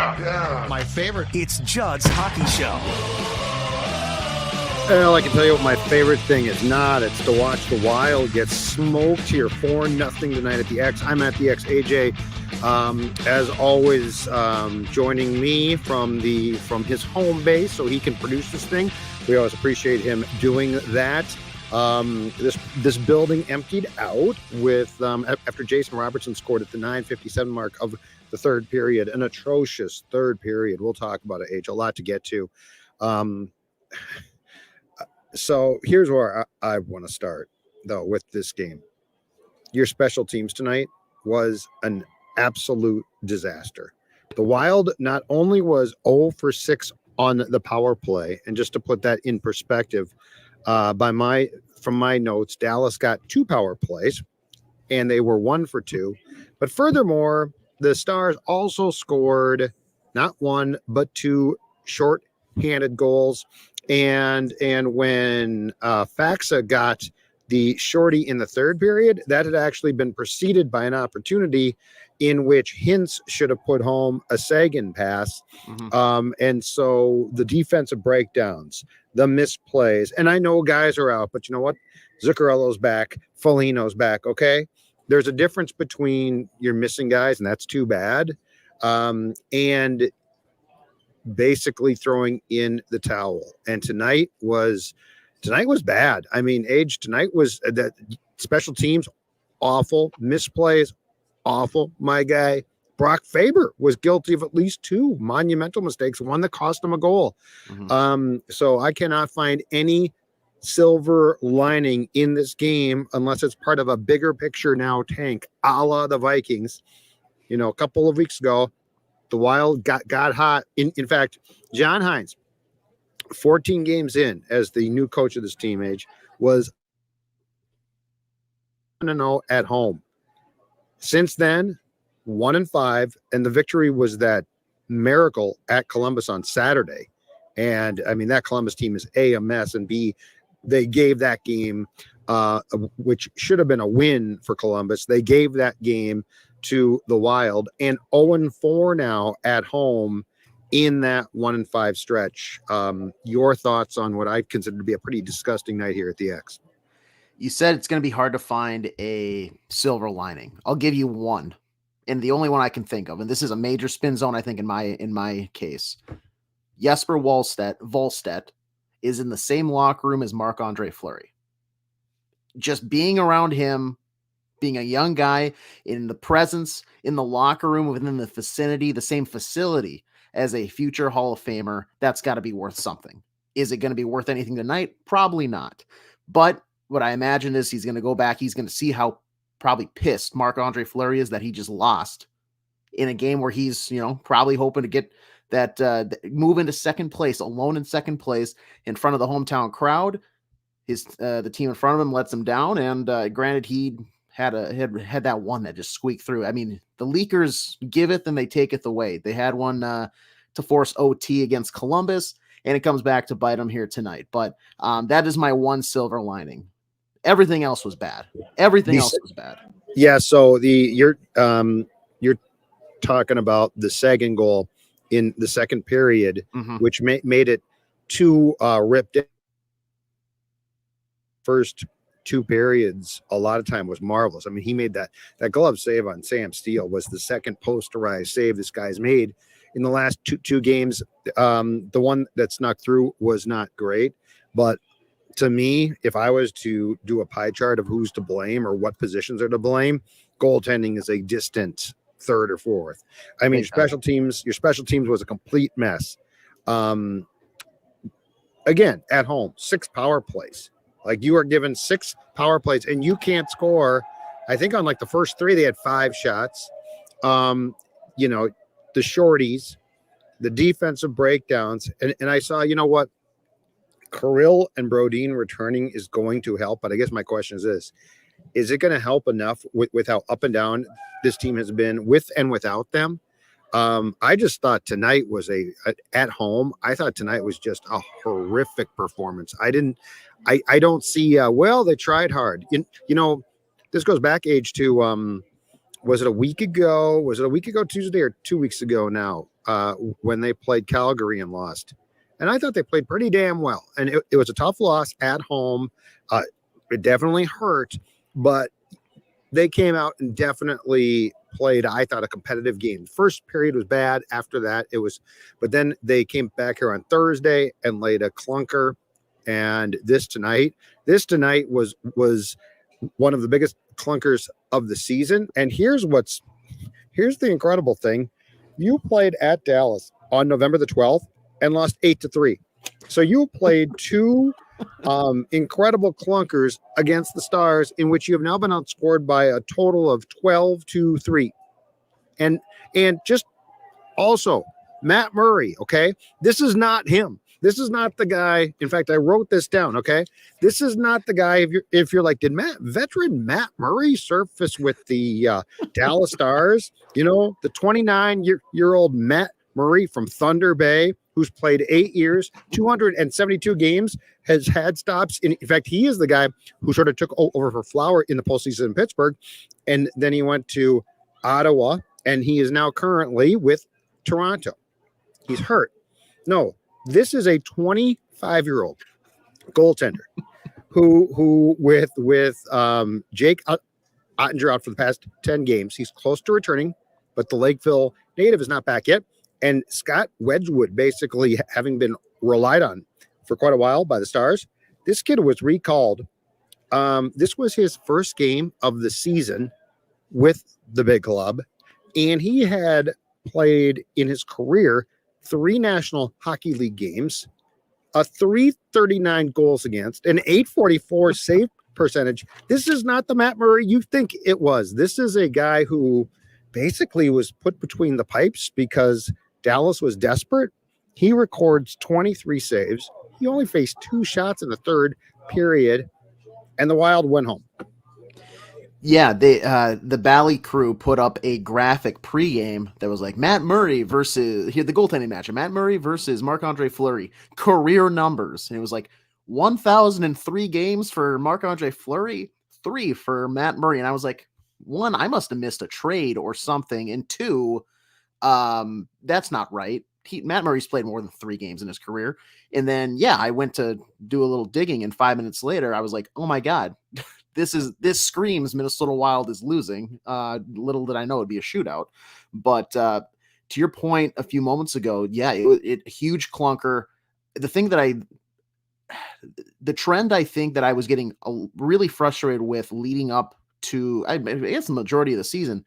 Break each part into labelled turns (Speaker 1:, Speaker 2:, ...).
Speaker 1: Yeah.
Speaker 2: My favorite.
Speaker 3: It's Judd's Hockey Show.
Speaker 4: Well, I can tell you what my favorite thing is not. It's to watch the Wild get smoked here 4-0 tonight at the X. I'm at the X. AJ, as always, joining me from his home base so he can produce this thing. We always appreciate him doing that. This building emptied out with after Jason Robertson scored at the 9:57 mark of the third period, an atrocious third period. We'll talk about it, H. A lot to get to. So here's where I want to start, though, with this game. Your special teams tonight was an absolute disaster. The Wild not only was 0 for 6 on the power play, and just to put that in perspective, from my notes, Dallas got 2 power plays, and they were 1 for 2. But furthermore, the Stars also scored not 1 but 2 short-handed goals. And when Faxa got the shorty in the third period, that had actually been preceded by an opportunity in which Hintz should have put home a Sagan pass. Mm-hmm. And so the defensive breakdowns, the misplays, and I know guys are out, but you know what? Zuccarello's back, Foligno's back, okay? There's a difference between you're missing guys, and that's too bad, and basically throwing in the towel. And tonight was bad. I mean, tonight was that special teams awful, misplays awful. My guy Brock Faber was guilty of at least 2 monumental mistakes, one that cost him a goal. Mm-hmm. So I cannot find any silver lining in this game unless it's part of a bigger picture now tank, a la the Vikings. You know, a couple of weeks ago, the Wild got hot. In fact, John Hines, 14 games in as the new coach of this team, Age, was 1-0 at home. Since then, 1-5, and the victory was that miracle at Columbus on Saturday. And I mean, that Columbus team is A mess, and B, they gave that game, which should have been a win for Columbus. They gave that game to the Wild, and 0-4 now at home in that 1-5 stretch. Your thoughts on what I consider to be a pretty disgusting night here at the X?
Speaker 5: You said it's going to be hard to find a silver lining. I'll give you one, and the only one I can think of, and this is a major spin zone, I think, in my case. Jesper Wallstedt is in the same locker room as Marc-Andre Fleury. Just being around him, being a young guy in the presence, in the locker room, within the vicinity, the same facility as a future Hall of Famer, that's got to be worth something. Is it going to be worth anything tonight? Probably not. But what I imagine is he's going to go back. He's going to see how probably pissed Marc-Andre Fleury is that he just lost in a game where he's, probably hoping to get that move into second place, alone in second place in front of the hometown crowd. The team in front of him lets him down. And granted, he had that one that just squeaked through. I mean, the Leakers giveth and they taketh away. They had one to force OT against Columbus, and it comes back to bite them here tonight. But that is my one silver lining. Everything else was bad. Yeah.
Speaker 4: So you're talking about the Sagan goal in the second period, mm-hmm. which made it 2 ripped in. First 2 periods, a lot of time was marvelous. I mean, he made that glove save on Sam Steele was the second posterized save this guy's made in the last two games. The one that snuck through was not great, but to me, if I was to do a pie chart of who's to blame or what positions are to blame, goaltending is a distant third or fourth. I mean, your special teams was a complete mess. Again, at home, 6 power plays. Like, you are given 6 power plays and you can't score. I think on like the first 3, they had 5 shots. The shorties, the defensive breakdowns. And I saw, Kirill and Brodin returning is going to help. But I guess my question is this: is it going to help enough with how up and down this team has been with and without them? I just thought tonight was at home. I thought tonight was just a horrific performance. I don't see, they tried hard. This goes back age to, was it a week ago? Was it a week ago Tuesday or 2 weeks ago now? when they played Calgary and lost. And I thought they played pretty damn well. And it was a tough loss at home. It definitely hurt, but they came out and definitely played, I thought, a competitive game. First period was bad. After that, but then they came back here on Thursday and laid a clunker. And this tonight was one of the biggest clunkers of the season. And here's the incredible thing. You played at Dallas on November the 12th and lost 8-3. So you played two incredible clunkers against the Stars, in which you have now been outscored by a total of 12-3. And just also Matt Murray. Okay. This is not him. This is not the guy. In fact, I wrote this down. Okay. This is not the guy. If you're like, did veteran Matt Murray surface with the Dallas Stars? You know, the 29-year-old Matt Murray from Thunder Bay, who's played 8 years, 272 games, has had stops. In fact, he is the guy who sort of took over for Flower in the postseason in Pittsburgh. And then he went to Ottawa, and he is now currently with Toronto. He's hurt. No, this is a 25-year-old goaltender who with Jake Ottinger out for the past 10 games. He's close to returning, but the Lakeville native is not back yet. And Scott Wedgwood, basically having been relied on for quite a while by the Stars, this kid was recalled. This was his first game of the season with the big club, and he had played in his career 3 National Hockey League games, a 339 goals against, an 844 save percentage. This is not the Matt Murray you think it was. This is a guy who basically was put between the pipes because Dallas was desperate. He records 23 saves. He only faced 2 shots in the third period, and the Wild went home.
Speaker 5: Yeah, the Bally crew put up a graphic pregame that was like Matt Murray versus the goaltending match. Matt Murray versus Marc-Andre Fleury, career numbers. And it was like 1,003 games for Marc-Andre Fleury, 3 for Matt Murray. And I was like, 1, I must have missed a trade or something. And 2, that's not right. Matt Murray's played more than 3 games in his career. And then, yeah, I went to do a little digging, and 5 minutes later, I was like, oh my God, this screams Minnesota Wild is losing. Little did I know it'd be a shootout. But to your point a few moments ago, yeah, it huge clunker. The trend I think that I was getting really frustrated with leading up to, I guess, the majority of the season,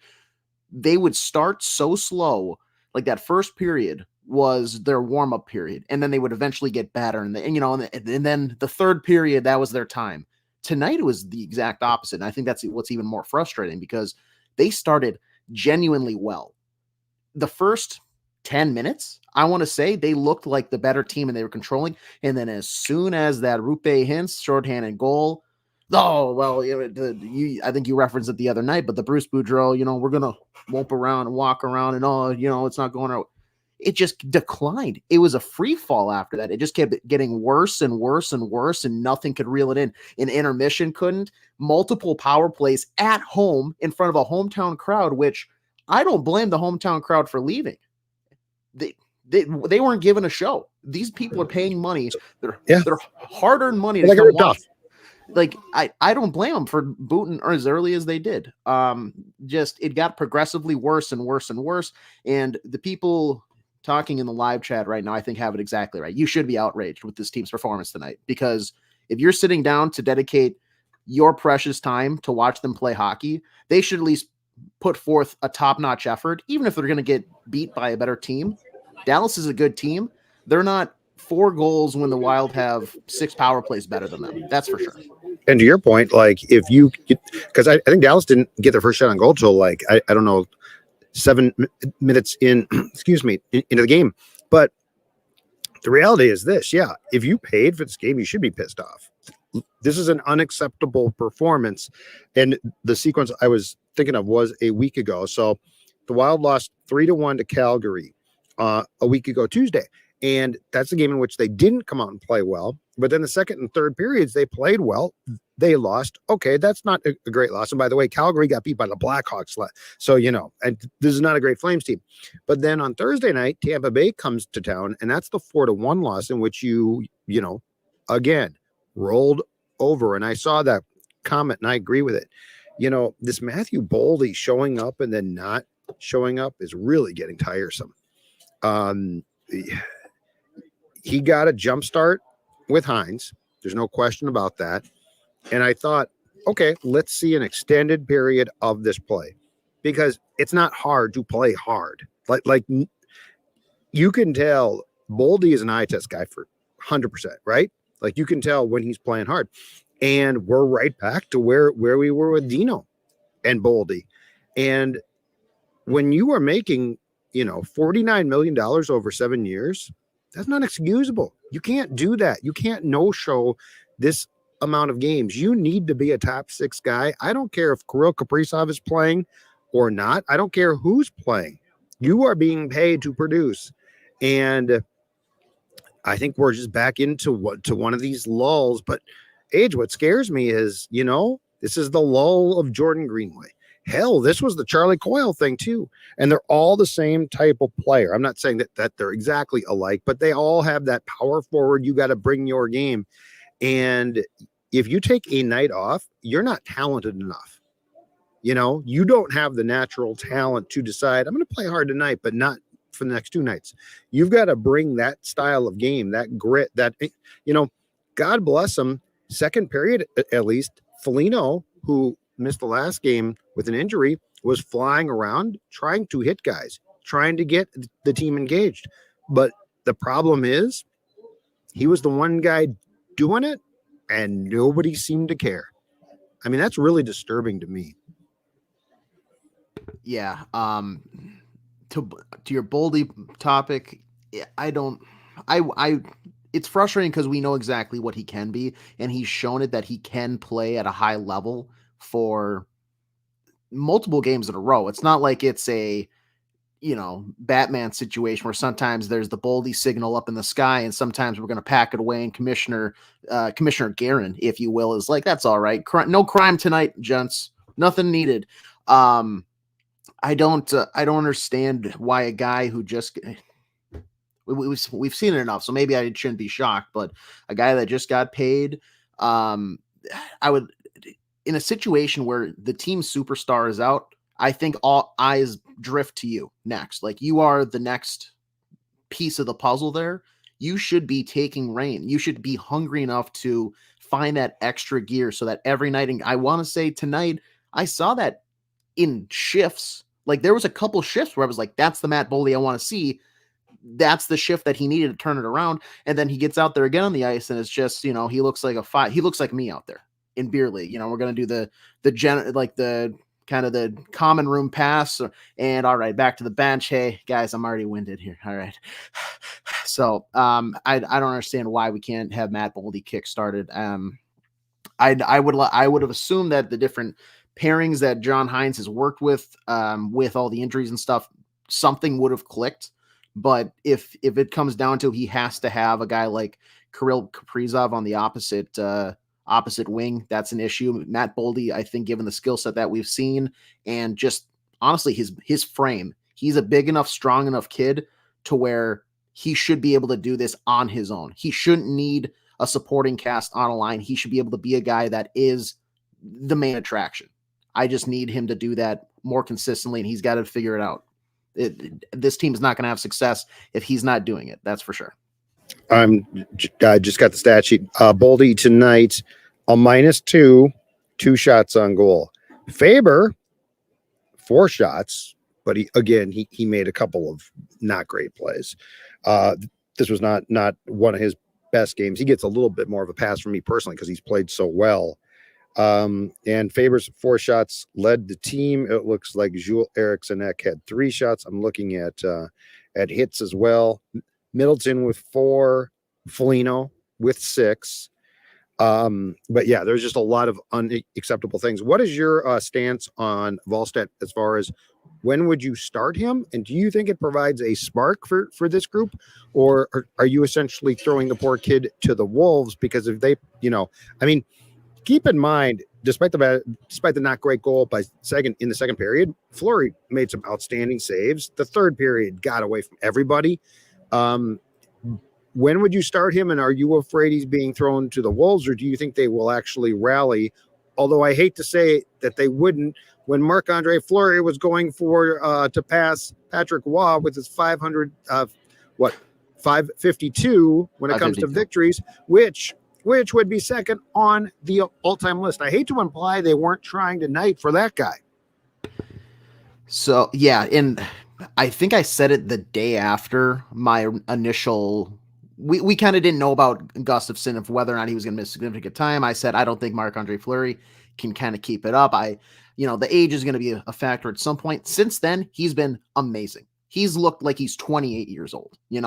Speaker 5: they would start so slow, like that first period was their warm-up period, and then they would eventually get better, and then the third period, that was their time. Tonight it was the exact opposite, and I think that's what's even more frustrating, because they started genuinely well. The first 10 minutes, I want to say, they looked like the better team and they were controlling, and then as soon as that Rupe Hintz shorthanded goal, oh, well, I think you referenced it the other night, but the Bruce Boudreau, we're going to mope around and walk around and, it's not going out. It just declined. It was a free fall after that. It just kept getting worse and worse and worse, and nothing could reel it in. An intermission couldn't. Multiple power plays at home in front of a hometown crowd, which I don't blame the hometown crowd for leaving. They weren't given a show. These people are paying money. They're hard-earned money to come watch. Like, I don't blame them for booting as early as they did. Just it got progressively worse and worse and worse. And the people talking in the live chat right now, I think, have it exactly right. You should be outraged with this team's performance tonight, because if you're sitting down to dedicate your precious time to watch them play hockey, they should at least put forth a top-notch effort, even if they're going to get beat by a better team. Dallas is a good team. They're not 4 goals when the Wild have 6 power plays better than them. That's for sure.
Speaker 4: And to your point, like, if you get, because I think Dallas didn't get their first shot on goal till like, I don't know, 7 minutes in, into the game. But the reality is this, if you paid for this game, you should be pissed off. This is an unacceptable performance. And the sequence I was thinking of was a week ago. So the Wild lost 3-1 to Calgary a week ago Tuesday. And that's a game in which they didn't come out and play well. But then the second and third periods, they played well. They lost. Okay, that's not a great loss. And by the way, Calgary got beat by the Blackhawks. So, and this is not a great Flames team. But then on Thursday night, Tampa Bay comes to town, and that's the 4-1 loss in which again, rolled over. And I saw that comment, and I agree with it. This Matthew Boldy showing up and then not showing up is really getting tiresome. He got a jump start with Hines. There's no question about that. And I thought, okay, let's see an extended period of this play, because it's not hard to play hard. Like you can tell Boldy is an eye test guy for 100%, right? Like you can tell when he's playing hard. And we're right back to where we were with Dino and Boldy. And when you are making, $49 million over 7 years, that's not excusable. You can't do that. You can't no-show this amount of games. You need to be a top 6 guy. I don't care if Kirill Kaprizov is playing or not. I don't care who's playing. You are being paid to produce. And I think we're just back into one of these lulls. But Age, what scares me is, this is the lull of Jordan Greenway. Hell, this was the Charlie Coyle thing too. And they're all the same type of player. I'm not saying that they're exactly alike, but they all have that power forward. You got to bring your game. And if you take a night off, you're not talented enough. You don't have the natural talent to decide, I'm going to play hard tonight, but not for the next 2 nights. You've got to bring that style of game, that grit, that, God bless him. Second period, at least, Foligno, who missed the last game with an injury, was flying around trying to hit guys, trying to get the team engaged. But the problem is he was the one guy doing it and nobody seemed to care. I mean, that's really disturbing to me.
Speaker 5: Yeah. To your Boldy topic, it's frustrating because we know exactly what he can be, and he's shown it that he can play at a high level for multiple games in a row. It's not like it's a, Batman situation where sometimes there's the Boldy signal up in the sky and sometimes we're going to pack it away, and Commissioner Garen, if you will, is like, that's all right. No crime tonight, gents. Nothing needed. I don't understand why a guy who just, we've seen it enough, so maybe I shouldn't be shocked, but a guy that just got paid, I would, in a situation where the team superstar is out, I think all eyes drift to you next. Like, you are the next piece of the puzzle there. You should be taking reign. You should be hungry enough to find that extra gear so that every night, and I want to say tonight, I saw that in shifts. Like, there was a couple shifts where I was like, that's the Matt Boldy I want to see. That's the shift that he needed to turn it around. And then he gets out there again on the ice, and it's just, he looks like he looks like me out there in beer league. We're going to do the kind of the common room pass, and all right, back to the bench. Hey guys, I'm already winded here. All right. So I don't understand why we can't have Matt Boldy kick started. I would have assumed that the different pairings that John Hines has worked with all the injuries and stuff, something would have clicked. But if it comes down to he has to have a guy like Kirill Kaprizov on the opposite wing, that's an issue. Matt Boldy, I think, given the skill set that we've seen and just honestly his frame, he's a big enough, strong enough kid to where he should be able to do this on his own. He shouldn't need a supporting cast on a line. He should be able to be a guy that is the main attraction. I just need him to do that more consistently, and he's got to figure it out. This team is not going to have success if he's not doing it. That's for sure.
Speaker 4: I just got the stat sheet. Boldy tonight, a -2, 2 shots on goal. Faber, 4 shots, but he made a couple of not great plays. This was not one of his best games. He gets a little bit more of a pass from me personally because he's played so well. And Faber's 4 shots led the team. It looks like Jules Eriksson had 3 shots. I'm looking at hits as well. Middleton with 4, Foligno with 6. But yeah, there's just a lot of unacceptable things. What is your stance on Wallstedt as far as when would you start him? And do you think it provides a spark for this group, or are you essentially throwing the poor kid to the wolves? Because if they, I mean, keep in mind, despite the not great goal in the second period, Fleury made some outstanding saves. The third period got away from everybody. When would you start him, and are you afraid he's being thrown to the wolves, or do you think they will actually rally? Although I hate to say that they wouldn't, when Marc-Andre Fleury was going for to pass Patrick Waugh with his 552 when it comes to victories, which would be second on the all-time list. I hate to imply they weren't trying tonight for that guy.
Speaker 5: So, yeah, and I think I said it the day after my initial – we kind of didn't know about Gustafsson, of whether or not he was going to miss significant time. I said I don't think Marc-Andre Fleury can kind of keep it up. The age is going to be a factor at some point. Since then, he's been amazing. He's looked like he's 28 years old. He's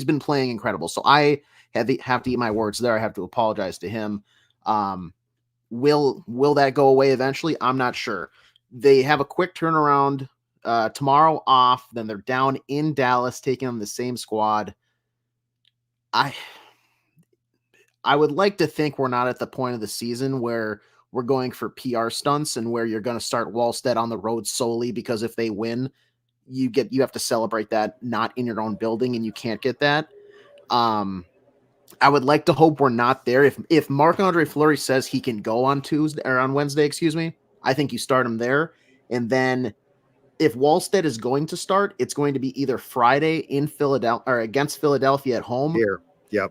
Speaker 5: been playing incredible. So I have to eat my words there. I have to apologize to him. Will that go away eventually? I'm not sure. They have a quick turnaround tomorrow off. Then they're down in Dallas taking on the same squad. I would like to think we're not at the point of the season where we're going for PR stunts and where you're going to start Wallstedt on the road solely because if they win, you have to celebrate that not in your own building, and you can't get that. I would like to hope we're not there. If Marc-Andre Fleury says he can go on Wednesday, I think you start him there. And then if Wallstedt is going to start, it's going to be either Friday in Philadelphia or against Philadelphia at home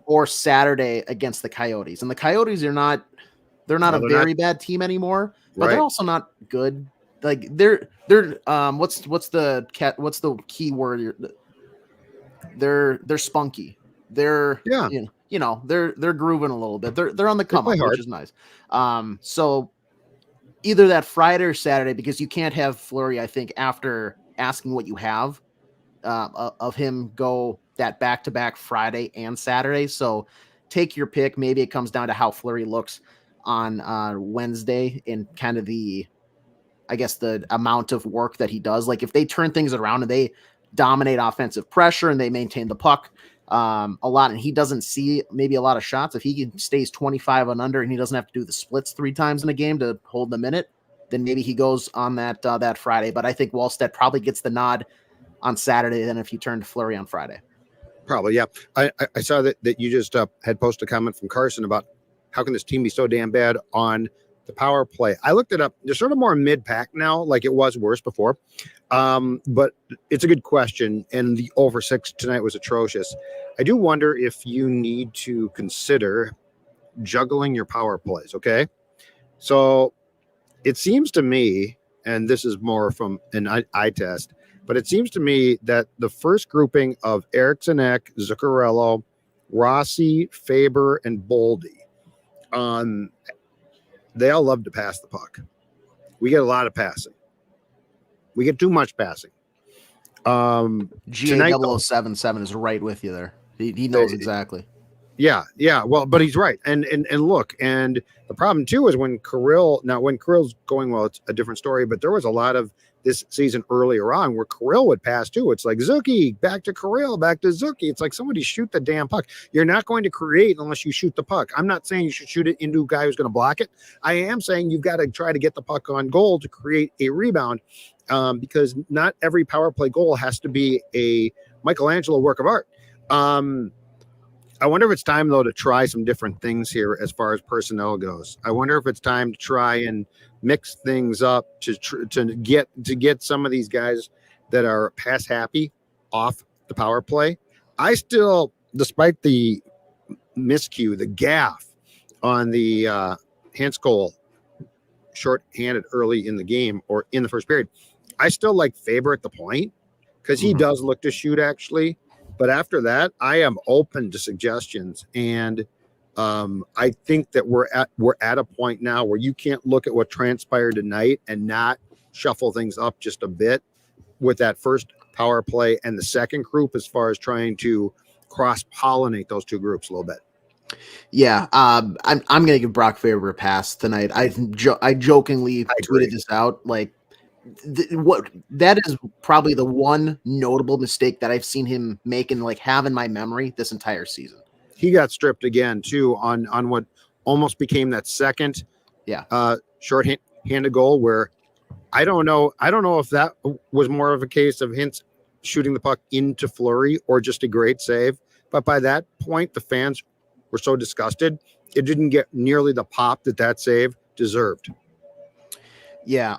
Speaker 5: or Saturday against the Coyotes. And the Coyotes are not a very bad team anymore, but they're also not good. Like they're what's the key word? They're spunky. They're they're grooving a little bit. They're on the come up, which is nice. So either that Friday or Saturday, because you can't have Fleury, I think, after asking what you have of him go that back-to-back Friday and Saturday. So take your pick. Maybe it comes down to how Fleury looks on Wednesday and kind of the amount of work that he does. Like if they turn things around and they dominate offensive pressure and they maintain the puck a lot, and he doesn't see maybe a lot of shots, if he stays 25 and under and he doesn't have to do the splits 3 times in a game to hold them in it, then maybe he goes on that Friday. But I think Wallstedt probably gets the nod on Saturday than if you turn to Fleury on Friday.
Speaker 4: Probably, yeah. I saw that you just had posted a comment from Carson about how can this team be so damn bad on the power play. I looked it up. They're sort of more mid-pack now, like it was worse before. But it's a good question, and the over 6 tonight was atrocious. I do wonder if you need to consider juggling your power plays, okay? So it seems to me, and this is more from an eye test, but it seems to me that the first grouping of Eriksson Ek, Zuccarello, Rossi, Faber, and Boldy, they all love to pass the puck. We get a lot of passing. We get too much passing.
Speaker 5: GA0077 is right with you there. He knows exactly.
Speaker 4: Yeah. Well, but he's right. And look, and the problem too is when Kirill's going well, it's a different story. But there was a lot of this season earlier on where Kirill would pass too. It's like Zuki, back to Kirill, back to Zuki. It's like somebody shoot the damn puck. You're not going to create unless you shoot the puck. I'm not saying you should shoot it into a guy who's going to block it. I am saying you've got to try to get the puck on goal to create a rebound, because not every power play goal has to be a Michelangelo work of art. I wonder if it's time though to try some different things here as far as personnel goes. I wonder if it's time to try and mix things up to get some of these guys that are pass happy off the power play. I still, despite the miscue, the gaff on the Hanskol short-handed early in the game or in the first period, I still like Faber at the point because he does look to shoot actually. But after that, I am open to suggestions, and I think that we're at a point now where you can't look at what transpired tonight and not shuffle things up just a bit with that first power play and the second group as far as trying to cross-pollinate those two groups a little bit.
Speaker 5: Yeah, I'm going to give Brock Faber a pass tonight. I jokingly tweeted this out, like what that is probably the one notable mistake that I've seen him make and like have in my memory this entire season.
Speaker 4: He got stripped again too on what almost became that second short-handed goal where I don't know if that was more of a case of Hintz shooting the puck into Fleury or just a great save. But by that point, the fans were so disgusted, it didn't get nearly the pop that save deserved.
Speaker 5: Yeah.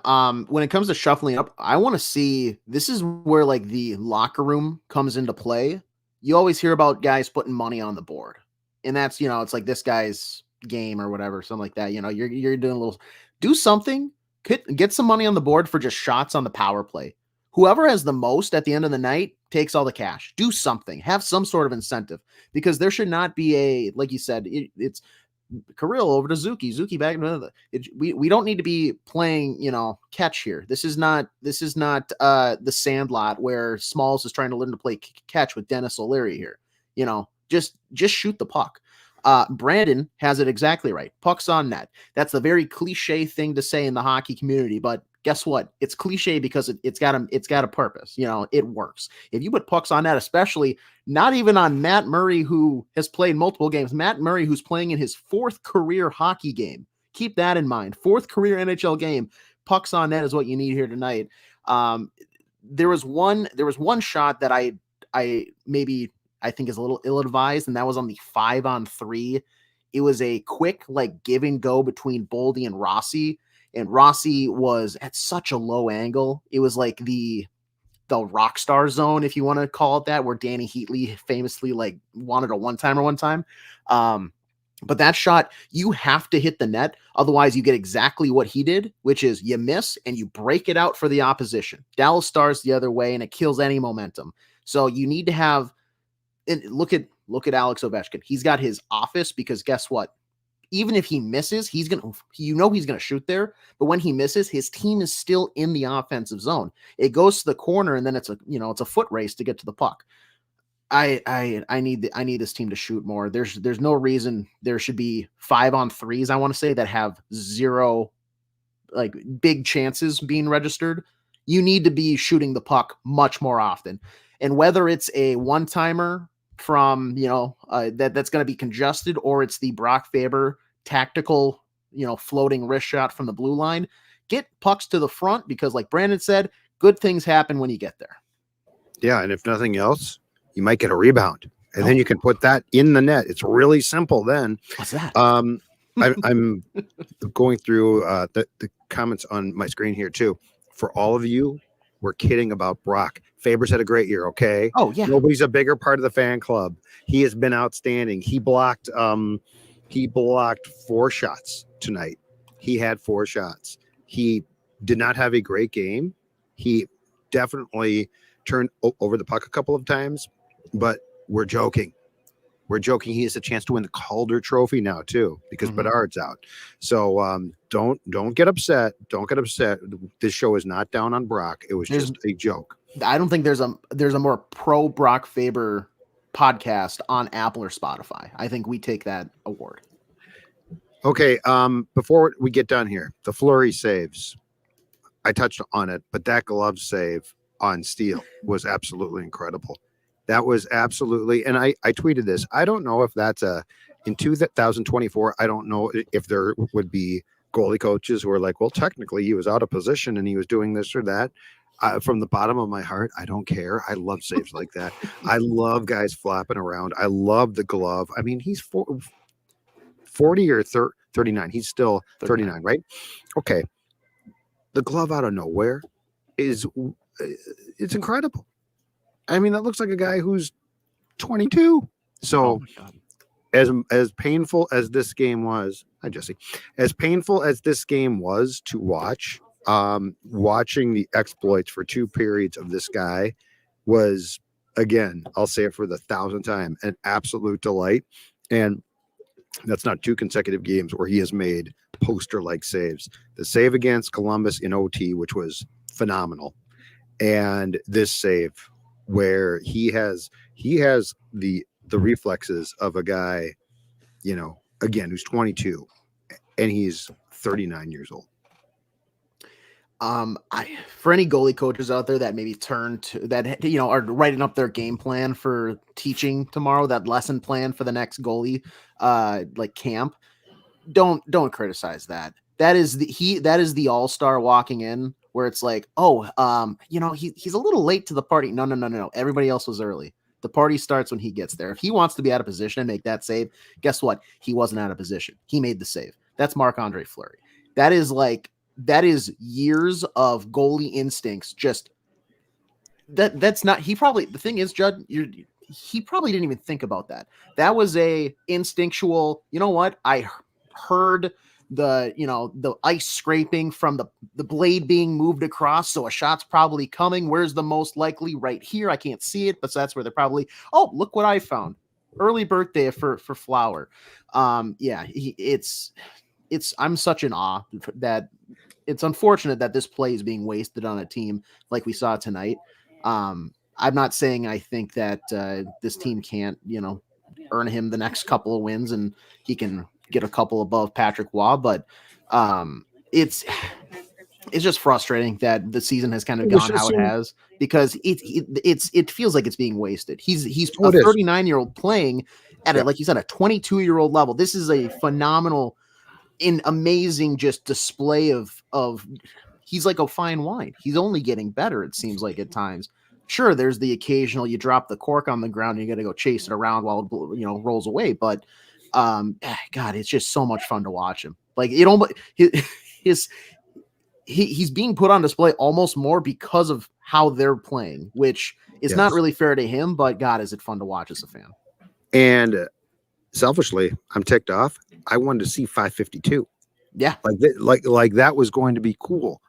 Speaker 5: When it comes to shuffling up, I want to see, this is where like the locker room comes into play. You always hear about guys putting money on the board, and that's, it's like this guy's game or whatever, something like that. You're doing do something, get some money on the board for just shots on the power play. Whoever has the most at the end of the night takes all the cash. Do something, have some sort of incentive, because there should not be like you said, it's Kirill over to Zuki back. We don't need to be playing, catch here. This is not the Sandlot where Smalls is trying to learn to play catch with Dennis O'Leary here. Just shoot the puck. Brandon has it exactly right. Pucks on net. That's a very cliche thing to say in the hockey community, but guess what? It's cliche because it's got a purpose. It works. If you put pucks on net, especially not even on Matt Murray, who has played multiple games, Matt Murray, who's playing in his 4th career hockey game. Keep that in mind. 4th career NHL game. Pucks on net is what you need here tonight. There was one shot that I think is a little ill-advised, and that was on the 5-on-3. It was a quick give and go between Boldy and Rossi. And Rossi was at such a low angle. It was like the rock star zone, if you want to call it that, where Danny Heatley famously wanted a one-timer one time. But that shot, you have to hit the net. Otherwise, you get exactly what he did, which is you miss and you break it out for the opposition. Dallas Stars the other way, and it kills any momentum. So you need to have, and look at Alex Ovechkin. He's got his office, because guess what? Even if he misses, he's going to shoot there. But when he misses, his team is still in the offensive zone. It goes to the corner, and then it's a foot race to get to the puck. I need this team to shoot more. There's no reason there should be 5-on-3s, I want to say, that have 0 big chances being registered. You need to be shooting the puck much more often. And whether it's a one-timer from, that's going to be congested, or it's the Brock Faber tactical, floating wrist shot from the blue line, get pucks to the front, because like Brandon said, good things happen when you get there.
Speaker 4: Yeah. And if nothing else, you might get a rebound, and then you can put that in the net. It's really simple then.
Speaker 5: What's that?
Speaker 4: I'm going through the comments on my screen here too. For all of you, we're kidding about Brock. Faber's had a great year, okay?
Speaker 5: Oh, yeah.
Speaker 4: Nobody's a bigger part of the fan club. He has been outstanding. He blocked 4 shots tonight. He had 4 shots. He did not have a great game. He definitely turned over the puck a couple of times, but we're joking. He has a chance to win the Calder Trophy now too, because Bedard's out. So don't get upset. Don't get upset. This show is not down on Brock. It was just a joke.
Speaker 5: I don't think there's a more pro Brock Faber podcast on Apple or Spotify. I think we take that award.
Speaker 4: Okay. Before we get done here, the Fleury saves, I touched on it, but that glove save on Steele was absolutely incredible. That was absolutely, and I tweeted this. I don't know if that's in 2024. I don't know if there would be goalie coaches who are like, well, technically he was out of position and he was doing this or that. From the bottom of my heart, I don't care. I love saves like that. I love guys flapping around. I love the glove. I mean, he's 40 or 39. He's still 39, right? Okay. The glove out of nowhere it's incredible. I mean, that looks like a guy who's 22. So as painful as this game was, hi Jesse, as painful as this game was to watch, watching the exploits for 2 periods of this guy was, again, I'll say it for the 1,000th time, an absolute delight. And that's not 2 consecutive games where he has made poster-like saves. The save against Columbus in OT, which was phenomenal, and this save where he has the reflexes of a guy, again, who's 22 and he's 39 years old.
Speaker 5: For any goalie coaches out there that maybe turn to that, are writing up their game plan for teaching tomorrow, that lesson plan for the next goalie, like camp, don't criticize that. That is the all-star walking in where it's like, he's a little late to the party. No. Everybody else was early. The party starts when he gets there. If he wants to be out of position and make that save, guess what? He wasn't out of position. He made the save. That's Marc-Andre Fleury. That is years of goalie instincts. Just that's not, the thing is, Judd, he probably didn't even think about that. That was a instinctual, you know what? I heard the ice scraping from the blade being moved across. So a shot's probably coming. Where's the most likely? Right here. I can't see it, but that's where they're probably, oh, look what I found. Early birthday for Flower. I'm such in awe that it's unfortunate that this play is being wasted on a team like we saw tonight. I'm not saying I think that this team can't, earn him the next couple of wins and he can get a couple above Patrick Waugh, but it's just frustrating that the season has kind of gone how it has, because it feels like it's being wasted. He's a 39-year-old playing at like you said, a 22-year-old level. This is a phenomenal, amazing just display of he's like a fine wine. He's only getting better, it seems like at times. Sure, there's the occasional you drop the cork on the ground and you got to go chase it around while it rolls away, but God, it's just so much fun to watch him. Like, he's being put on display almost more because of how they're playing, which is not really fair to him, but God, is it fun to watch as a fan.
Speaker 4: And selfishly, I'm ticked off. I wanted to see 552.
Speaker 5: Yeah.
Speaker 4: Like that was going to be cool.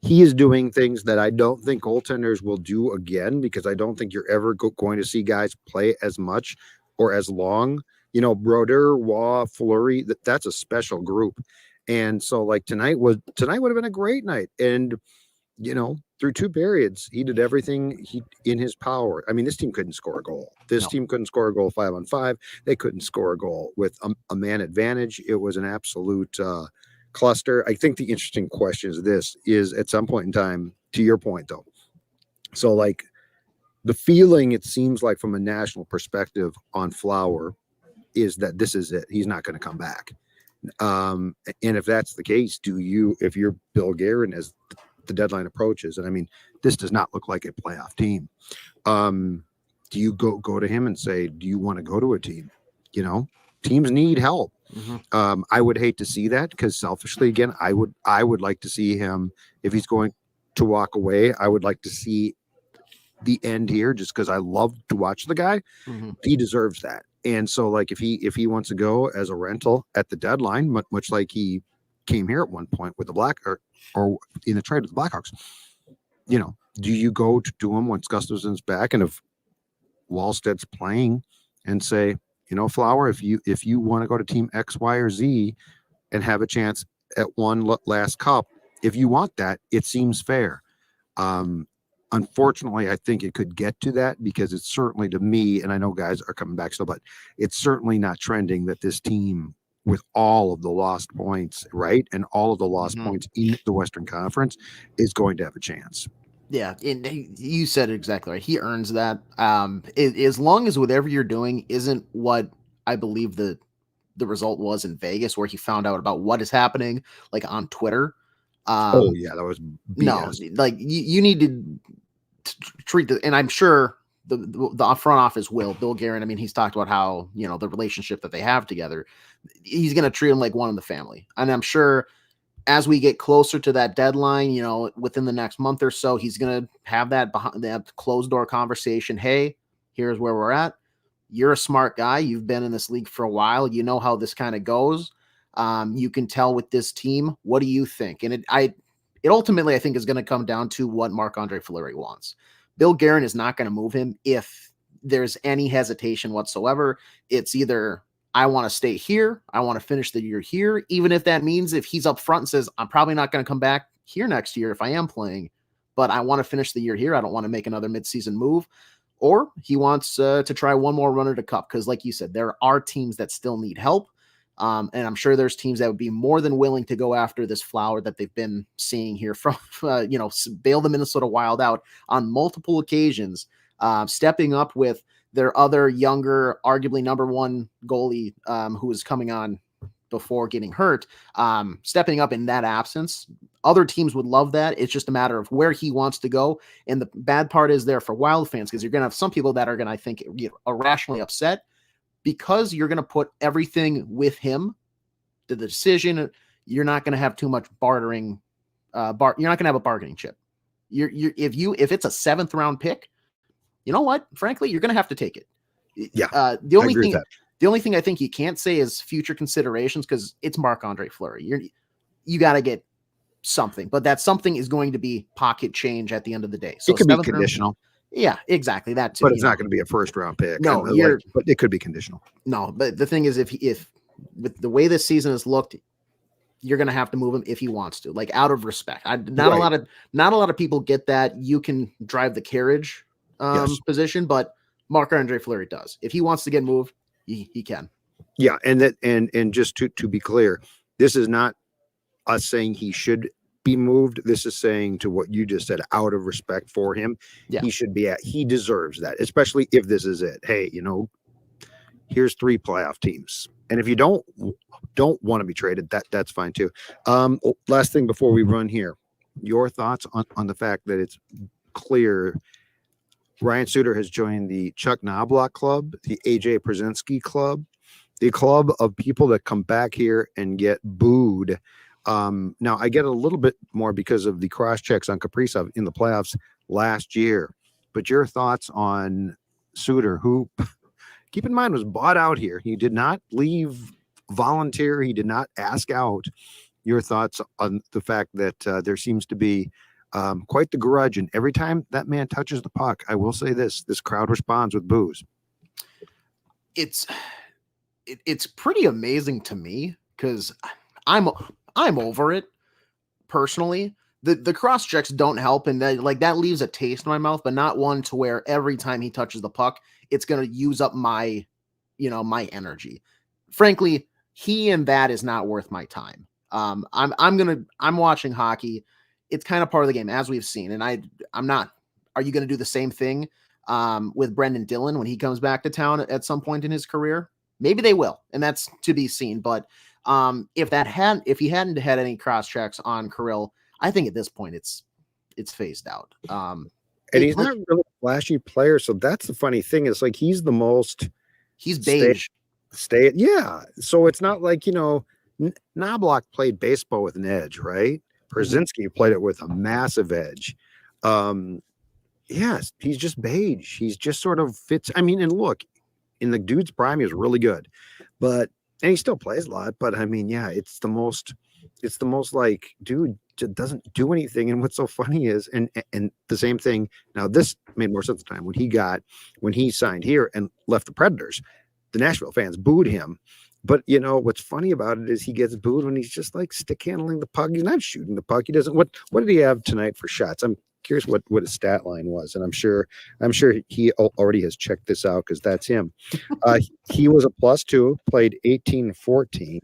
Speaker 4: He is doing things that I don't think goaltenders will do again, because I don't think you're ever going to see guys play as much or as long. Broder, Waugh, Fleury, that's a special group. And so like tonight would have been a great night. And, through two periods, he did everything in his power. I mean, this team couldn't score a goal. This team couldn't score a goal 5-on-5. They couldn't score a goal with a man advantage. It was an absolute cluster. I think the interesting question is at some point in time, to your point though. So like the feeling, it seems like from a national perspective on Flower, is that this is it. He's not going to come back. And if that's the case, if you're Bill Garen as the deadline approaches, and I mean, this does not look like a playoff team. Do you go to him and say, do you want to go to a team? Teams need help. Mm-hmm. I would hate to see that, because selfishly, again, I would like to see him, if he's going to walk away, I would like to see the end here, just because I love to watch the guy. Mm-hmm. He deserves that. And so like if he wants to go as a rental at the deadline, much like he came here at one point with the or in the trade with the Blackhawks, do you go to him once Gustafson's back, and if Wallstedt's playing, and say, Flower, if you want to go to team X, Y, or Z and have a chance at one last cup, if you want that, it seems fair. Unfortunately, I think it could get to that, because it's certainly, to me, and I know guys are coming back still, but it's certainly not trending that this team, with all of the lost points, right, and all of the lost points in the Western Conference, is going to have a chance.
Speaker 5: Yeah, you said it exactly right. He earns that. As long as whatever you're doing isn't what I believe the result was in Vegas, where he found out about what is happening, like on Twitter.
Speaker 4: That was BS.
Speaker 5: No, like you need to treat and I'm sure the front office will. Bill Garen, I mean, he's talked about how, the relationship that they have together, he's going to treat him like one in the family. And I'm sure as we get closer to that deadline, within the next month or so, he's going to have that closed door conversation. Hey, here's where we're at. You're a smart guy. You've been in this league for a while. You know how this kind of goes. You can tell with this team. What do you think? And it ultimately, I think, is going to come down to what Marc-Andre Fleury wants. Bill Garen is not going to move him if there's any hesitation whatsoever. It's either, I want to stay here, I want to finish the year here, even if that means if he's up front and says, I'm probably not going to come back here next year if I am playing, but I want to finish the year here. I don't want to make another midseason move. Or he wants to try one more run at a cup, because like you said, there are teams that still need help. And I'm sure there's teams that would be more than willing to go after this flower that they've been seeing here from, bail the Minnesota Wild out on multiple occasions, stepping up with their other younger, arguably number one goalie who is coming on before getting hurt, stepping up in that absence. Other teams would love that. It's just a matter of where he wants to go. And the bad part is there for Wild fans, because you're going to have some people that are going to, I think, get irrationally upset because you're going to put everything with him. The decision, you're not going to have too much bartering. You're not going to have a bargaining chip. If it's a 7th round pick, you know what? Frankly, you're going to have to take it.
Speaker 4: Yeah.
Speaker 5: The only thing I think you can't say is future considerations, because it's Marc-Andre Fleury. You got to get something, but that something is going to be pocket change at the end of the day. So
Speaker 4: it could be conditional.
Speaker 5: Yeah, exactly. That too.
Speaker 4: But it's not going to be a 1st round pick.
Speaker 5: No,
Speaker 4: but it could be conditional.
Speaker 5: No, but the thing is, if with the way this season has looked, you're going to have to move him if he wants to, like, out of respect. Not a lot of people get that. You can drive the carriage position, but Marc-Andre Fleury does. If he wants to get moved, he can. Yeah,
Speaker 4: and just to be clear, this is not us saying he should be moved. This is saying, to what you just said, out of respect for him, he should be he deserves that, especially if this is it. Hey, here's 3 playoff teams, and if you don't want to be traded, that's fine too. Last thing before we run here, your thoughts on the fact that it's clear Ryan Suter has joined the Chuck Knobloch Club, the AJ Przinsky Club, the club of people that come back here and get booed. Now, I get a little bit more because of the cross checks on Kaprizov in the playoffs last year. But your thoughts on Suter, who, keep in mind, was bought out here. He did not leave volunteer. He did not ask out. Your thoughts on the fact that there seems to be quite the grudge, and every time that man touches the puck, I will say this crowd responds with boos.
Speaker 5: It's pretty amazing to me, because I'm over it personally. The cross checks don't help, and that leaves a taste in my mouth, but not one to where every time he touches the puck, it's going to use up my energy. Frankly, he and that is not worth my time. I'm watching hockey. It's kind of part of the game, as we've seen. And I'm not, are you going to do the same thing with Brendan Dillon when he comes back to town at some point in his career? Maybe they will, and that's to be seen. But if he hadn't had any cross checks on Kirill, I think at this point it's phased out.
Speaker 4: And he's not really a flashy player, so that's the funny thing. Is like he's beige. Yeah. So it's not like, Knobloch played baseball with an edge, right? Przinsky played it with a massive edge. Yes, he's just beige. He's just sort of fits. I mean, and look, in the dude's prime, he was really good, and he still plays a lot. But I mean, yeah, it's the most like, dude doesn't do anything. And what's so funny is, and the same thing. Now, this made more sense at the time when he signed here and left the Predators. The Nashville fans booed him. But what's funny about it is he gets booed when he's just like stick handling the puck. He's not shooting the puck. He doesn't. What did he have tonight for shots? I'm curious what his stat line was, and I'm sure he already has checked this out because that's him. He was a +2, played 18-14.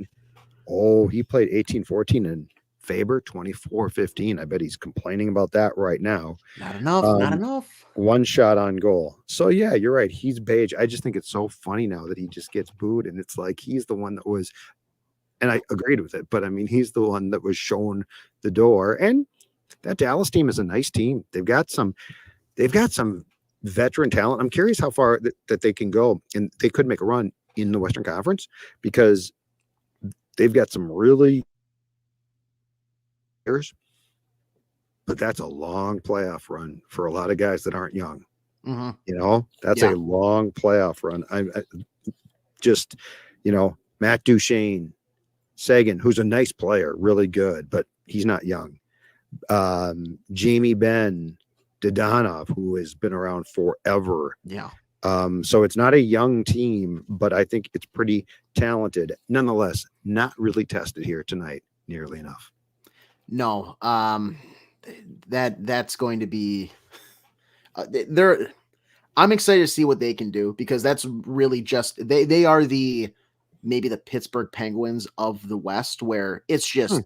Speaker 4: Oh, he played 18-14, and Faber 24-15. I bet he's complaining about that right now.
Speaker 5: Not enough.
Speaker 4: 1 shot on goal. So yeah, you're right. He's beige. I just think it's so funny now that he just gets booed, and it's like he's the one that was, and I agreed with it, but I mean, he's the one that was shown the door. And that Dallas team is a nice team. They've got some veteran talent. I'm curious how far that they can go, and they could make a run in the Western Conference because they've got some really years. But that's a long playoff run for a lot of guys that aren't young. Mm-hmm. That's a long playoff run. I just, Matt Duchene, Sagan, who's a nice player, really good, but he's not young. Jamie Benn, Dodonov, who has been around forever.
Speaker 5: Yeah.
Speaker 4: So it's not a young team, but I think it's pretty talented. Nonetheless, not really tested here tonight nearly enough.
Speaker 5: No. That's going to be I'm excited to see what they can do, because that's really just they are the maybe the Pittsburgh Penguins of the West, where it's just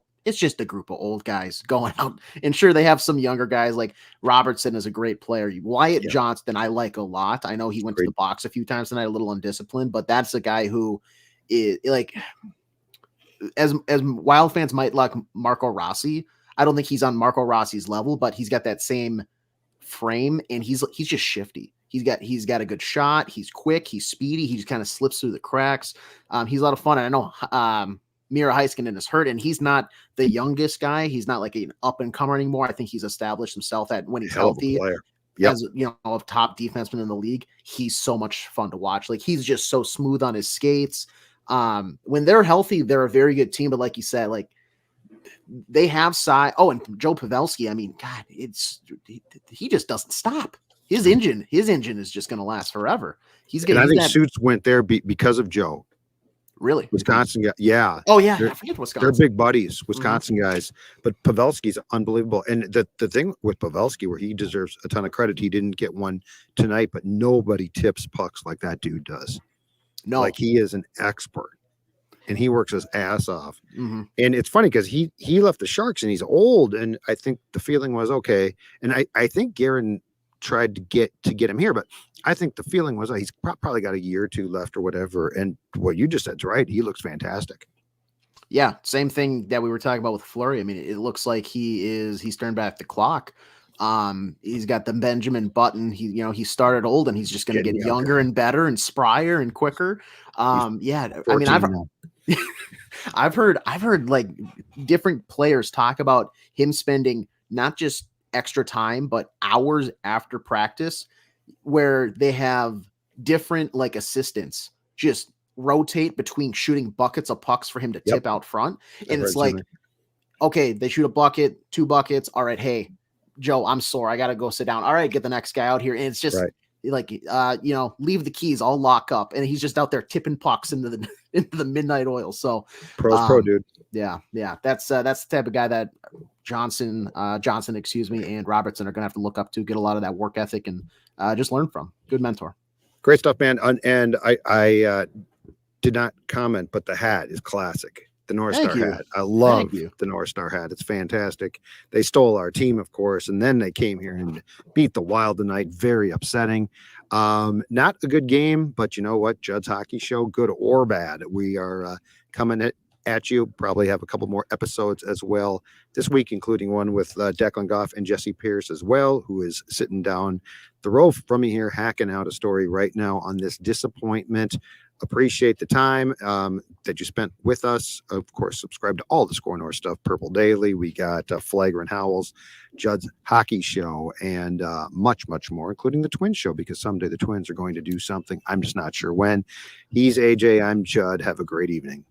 Speaker 5: a group of old guys going out. And sure, they have some younger guys, like Robertson is a great player. Wyatt Johnston, I like a lot. I know he went to the box a few times tonight, a little undisciplined, but that's a guy who is like, as Wild fans might like Marco Rossi. I don't think he's on Marco Rossi's level, but he's got that same frame, and he's just shifty. He's got a good shot. He's quick. He's speedy. He just kind of slips through the cracks. He's a lot of fun. And I know Mira Heiskanen is hurt, and he's not the youngest guy. He's not like an up and comer anymore. I think he's established himself at when he's healthy. As a top defenseman in the league. He's so much fun to watch. Like, he's just so smooth on his skates. When they're healthy, they're a very good team. But like you said, like, they have size. Oh, and Joe Pavelski. I mean, God, he just doesn't stop. His engine is just going to last forever. I think Suits went there because of Joe. Really? Wisconsin guy. Yeah. Oh, yeah. I forget Wisconsin. They're big buddies, Wisconsin guys. But Pavelski's unbelievable. And the thing with Pavelski, where he deserves a ton of credit, he didn't get one tonight, but nobody tips pucks like that dude does. No. Like, he is an expert. And he works his ass off. Mm-hmm. And it's funny because he left the Sharks and he's old. And I think the feeling was, okay. And I think Garen tried to get him here, but I think the feeling was he's probably got a year or two left or whatever. And what you just said's right. He looks fantastic. Yeah. Same thing that we were talking about with Fleury. I mean, it looks like he's turned back the clock. He's got the Benjamin Button. He started old, and he's just going to get younger and better and sprier and quicker. Yeah. I mean, I've heard like different players talk about him spending not just extra time, but hours after practice, where they have different like assistants just rotate between shooting buckets of pucks for him to tip out front. And it's like, okay, they shoot a bucket, 2 buckets. All right. Hey, Joe, I'm sore. I got to go sit down. All right. Get the next guy out here. And it's just like, leave the keys, I'll lock up. And he's just out there tipping pucks into the midnight oil. So pro dude. Yeah. That's the type of guy that Johnson, and Robertson are going to have to look up to, get a lot of that work ethic and just learn from. Good mentor. Great stuff, man. And I did not comment, but the hat is classic. The North Star hat. I love the North Star hat. It's fantastic. They stole our team, of course, and then they came here and beat the Wild tonight. Very upsetting. Not a good game, but you know what? Judd's Hockey Show, good or bad. We are coming at you. Probably have a couple more episodes as well this week, including one with Declan Goff and Jesse Pierce as well, who is sitting down the road from me here, hacking out a story right now on this disappointment. Appreciate the time that you spent with us. Of course, subscribe to all the Score North stuff. Purple Daily. We got Flagrant Howls, Judd's Hockey Show, and much, much more, including the Twins Show, because someday the Twins are going to do something. I'm just not sure when. He's AJ. I'm Judd. Have a great evening.